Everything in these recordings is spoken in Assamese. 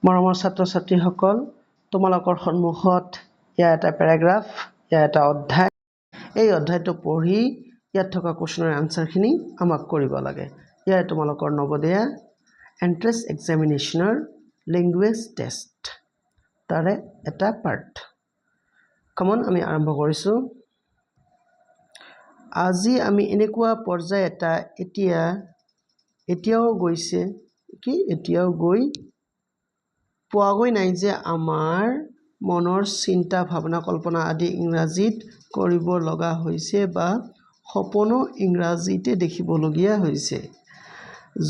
মৰমৰ ছাত্ৰ-ছাত্ৰীসকল, তোমালোকৰ সন্মুখত ইয়াৰ এটা পেৰাগ্ৰাফ, ইয়াৰ এটা অধ্যায়। এই অধ্যায়টো পঢ়ি ইয়াত থকা কুৱেশ্যনৰ আনচাৰখিনি আমাক কৰিব লাগে। ইয়াৰ তোমালোকৰ নৱোদয়া এন্ট্ৰেন্স এক্সামিনেশ্যনৰ লেংগুৱেজ টেষ্ট, তাৰে এটা পাৰ্ট। কমন আমি আৰম্ভ কৰিছোঁ। আজি আমি এনেকুৱা পৰ্যায় এটা এতিয়াও গৈ পোৱাগৈ নাই যে আমাৰ মনৰ চিন্তা, ভাৱনা, কল্পনা আদি ইংৰাজীত কৰিব লগা হৈছে বা সপোনো ইংৰাজীতে দেখিবলগীয়া হৈছে।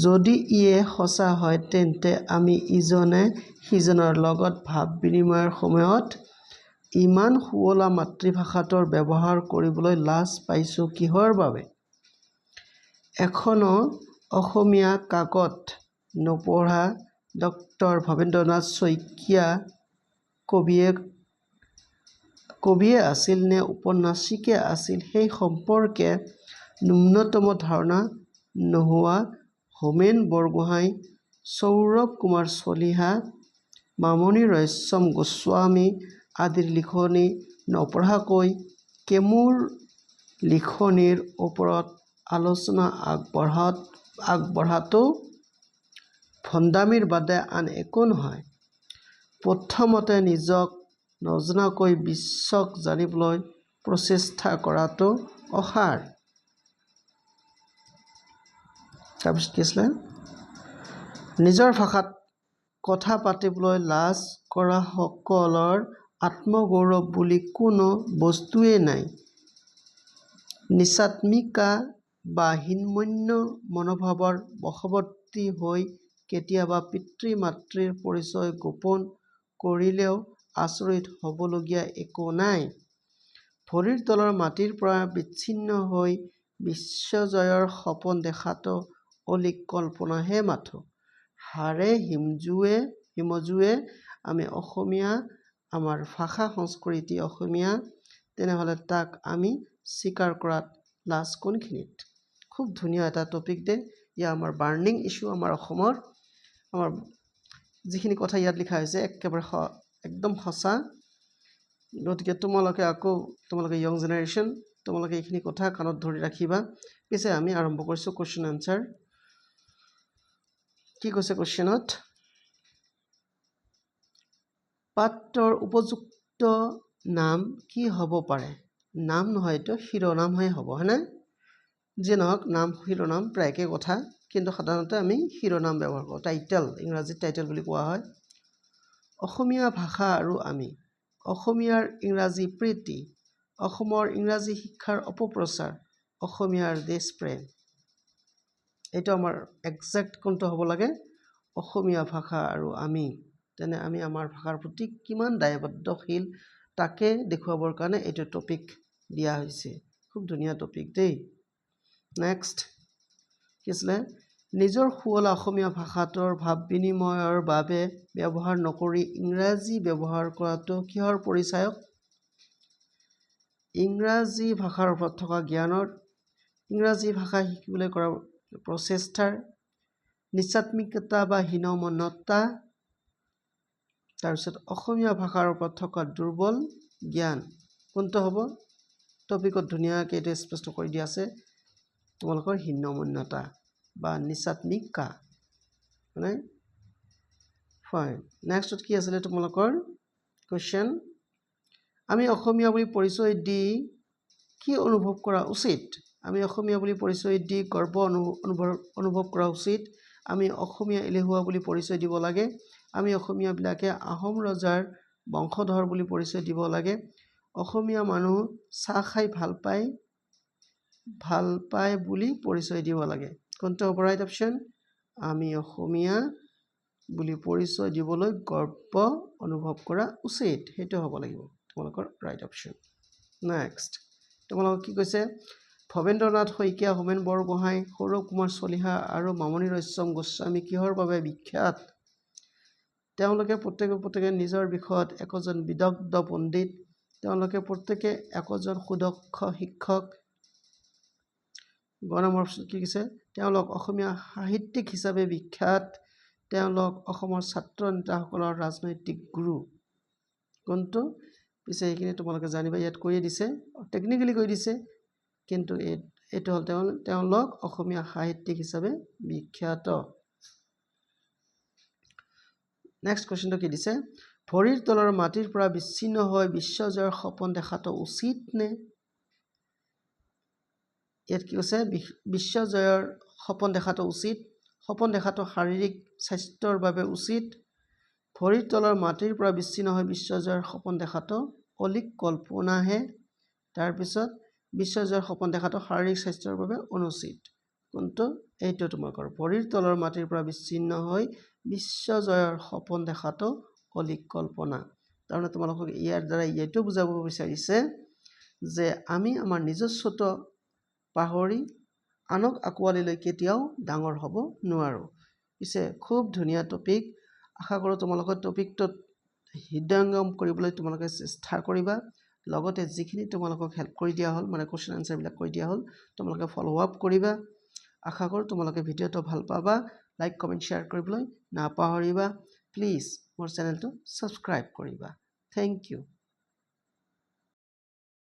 যদি ইয়ে সঁচা হয় তেন্তে আমি ইজনে সিজনৰ লগত ভাৱ বিনিময়ৰ সময়ত ইমান শুৱলা মাতৃভাষাটোৰ ব্যৱহাৰ কৰিবলৈ লাজ পাইছোঁ কিহৰ বাবে? এখনো অসমীয়া কাকত নপঢ়া ড ভৱেন্দ্ৰনাথ শইকীয়া কবিয়ে আছিল নে ঔপন্যাসিকে আছিল সেই সম্পৰ্কে ন্যূনতম ধাৰণা নোহোৱা হোমেন বৰগোহাঁই, সৌৰভ কুমাৰ চলিহা, মামণি ৰয়ছম গোস্বামী আদিৰ লিখনি নপঢ়াকৈ কেমূৰ লিখনিৰ ওপৰত আলোচনা আগবঢ়াটো ভণ্ডামিৰ বাদে আন একো নহয়। প্ৰথমতে নিজক নজনাকৈ বিশ্বক জানিবলৈ প্ৰচেষ্টা কৰাটো অসাৰ। তাৰপিছত কি আছিলে? নিজৰ ভাষাত কথা পাতিবলৈ লাজ কৰা সকলৰ আত্মগৌৰৱ বুলি কোনো বস্তুৱেই নাই। নীচাত্মিকা বা হীনমন্য মনোভাৱৰ বশৱৰ্তী হৈ কেতিয়াবা পিতৃ-মাতৃৰ পৰিচয় গোপন কৰিলেও আচৰিত হ'বলগীয়া একো নাই। ভৰিৰ তলৰ মাটিৰ পৰা বিচ্ছিন্ন হৈ বিশ্বজয়ৰ সপোন দেখাটো অলীক কল্পনাহে মাথো। হাড়ে হিমজুৱে আমি অসমীয়া, আমাৰ ভাষা সংস্কৃতি অসমীয়া, তেনেহ'লে তাক আমি স্বীকাৰ কৰাত লাজ কোনখিনিত? খুব ধুনীয়া এটা টপিক দে। ইয়া আমাৰ বাৰ্নিং ইছ্যু আমাৰ অসমৰ। আমাৰ যিখিনি কথা ইয়াত লিখা হৈছে একেবাৰে একদম সঁচা। গতিকে তোমালোকে য়ং জেনেৰেশ্যন, তোমালোকে এইখিনি কথা কাণত ধৰি ৰাখিবা। পিছে আমি আৰম্ভ কৰিছোঁ কুৱেশ্যন আনচাৰ। কি কৈছে কুৱেশ্যনত? পাঠটোৰ উপযুক্ত নাম কি হ'ব পাৰে? নাম নহয়, এইটো শিৰোনামহে হ'ব, হয়নে? যিয়ে নহওক, নাম শিৰোনাম প্ৰায় একে কথা, কিন্তু সাধাৰণতে আমি শিৰোনাম ব্যৱহাৰ কৰোঁ। টাইটেল, ইংৰাজীত টাইটেল বুলি কোৱা হয়। অসমীয়া ভাষা আৰু আমি, অসমীয়াৰ ইংৰাজী প্ৰীতি, অসমৰ ইংৰাজী শিক্ষাৰ অপপ্ৰচাৰ, অসমীয়াৰ দেশপ্ৰেম। এইটো আমাৰ একজেক্ট কোনটো হ'ব লাগে? অসমীয়া ভাষা আৰু আমি। তেনে আমি আমাৰ ভাষাৰ প্ৰতি কিমান দায়বদ্ধশীল তাকে দেখুৱাবৰ কাৰণে এইটো টপিক দিয়া হৈছে। খুব ধুনীয়া টপিক দেই। নেক্সট কি আছিলে? নিজৰ শুৱলা অসমীয়া ভাষাটোৰ ভাৱ বিনিময়ৰ বাবে ব্যৱহাৰ নকৰি ইংৰাজী ব্যৱহাৰ কৰাটো কিহৰ পৰিচায়ক? ইংৰাজী ভাষাৰ ওপৰত থকা জ্ঞানৰ, ইংৰাজী ভাষা শিকিবলৈ কৰা প্ৰচেষ্টাৰ, নীচাত্মিকতা বা হীনমন্যতা, তাৰপিছত অসমীয়া ভাষাৰ ওপৰত থকা দুৰ্বল জ্ঞান। কোনটো হ'ব? টপিকত ধুনীয়াকৈ এইটো স্পষ্ট কৰি দিয়া আছে। তোমালোকৰ হীনমন্যতা বা নীচাত্মিকা, মানে ফাইন। নেক্সটত কি আছিলে তোমালোকৰ কুৱেশ্যন? আমি অসমীয়া বুলি পৰিচয় দি কি অনুভৱ কৰা উচিত? আমি অসমীয়া বুলি পৰিচয় দি গৰ্ব অনুভৱ কৰা উচিত। আমি অসমীয়া এলেহুৱা বুলি পৰিচয় দিব লাগে। আমি অসমীয়াবিলাকে আহোম ৰজাৰ বংশধৰ বুলি পৰিচয় দিব লাগে। অসমীয়া মানুহ চাহ খাই ভাল পায় বুলি পৰিচয় দিব লাগে। কোনটো হ'ব ৰাইট অপশ্যন? আমি অসমীয়া বুলি পৰিচয় দিবলৈ গৰ্ব অনুভৱ কৰা উচিত, সেইটো হ'ব লাগিব তোমালোকৰ ৰাইট অপশ্যন। নেক্সট তোমালোকক কি কৈছে? ভৱেন্দ্ৰনাথ শইকীয়া, হোমেন বৰগোহাঁই, সৌৰভ কুমাৰ চলিহা আৰু মামণি ৰয়ছম গোস্বামী কিহৰ বাবে বিখ্যাত? তেওঁলোকে প্ৰত্যেকে নিজৰ বিষয়ত একোজন বিদগ্ধ পণ্ডিত। তেওঁলোকে প্ৰত্যেকে একোজন সুদক্ষ শিক্ষক। গণমৰ কি কৈছে? তেওঁলোক অসমীয়া সাহিত্যিক হিচাপে বিখ্যাত। তেওঁলোক অসমৰ ছাত্ৰ নেতাসকলৰ ৰাজনৈতিক গুৰু কোনটো পিছে এইখিনি তোমালোকে জানিবা ইয়াত কৈয়ে দিছে টেকনিক্যালি কৈ দিছে কিন্তু এইটো হ'ল তেওঁলোক অসমীয়া সাহিত্যিক হিচাপে বিখ্যাত নেক্সট কোৱেশ্চনটো কি দিছে ভৰিৰ তলৰ মাটিৰ পৰা বিচ্ছিন্ন হৈ বিশ্বজয়ৰ সপোন দেখাটো উচিত নে ইয়াত কি কৈছে বিশ্বজয়ৰ সপোন দেখাটো উচিত সপোন দেখাটো শাৰীৰিক স্বাস্থ্যৰ বাবে উচিত ভৰিৰ তলৰ মাটিৰ পৰা বিচ্ছিন্ন হৈ বিশ্বজয়ৰ সপোন দেখাটো অলিক কল্পনাহে তাৰ পিছত বিশ্বজয়ৰ সপোন দেখাটো শাৰীৰিক স্বাস্থ্যৰ বাবে অনুচিত কোনটো এইটো তোমালোকৰ ভৰিৰ তলৰ মাটিৰ পৰা বিচ্ছিন্ন হৈ বিশ্বজয়ৰ সপোন দেখাটো অলিক কল্পনা তাৰমানে তোমালোকক ইয়াৰ দ্বাৰা এইটো বুজাব বিচাৰিছে যে আমি আমাৰ নিজস্বত্ব পাহৰি আনক আকোৱালি লৈ কেতিয়াও ডাঙৰ হ'ব নোৱাৰো পিছে খুব ধুনীয়া টপিক আশা কৰোঁ তোমালোকৰ টপিকটোত হৃদয়ঙ্গম কৰিবলৈ তোমালোকে চেষ্টা কৰিবা লগতে যিখিনি তোমালোকক হেল্প কৰি দিয়া হ'ল মানে কোৱেশ্চন আনসাৰ বিলাক কৰি দিয়া হ'ল তোমালোকে ফলো আপ কৰিবা আশা কৰোঁ তোমালোকে ভিডিঅ'টো ভাল পাবা লাইক কমেন্ট শ্বেয়াৰ কৰিবলৈ নাপাহৰিবা প্লিজ মোৰ চেনেলটো সাবস্ক্ৰাইব কৰিবা থ্যাংক ইউ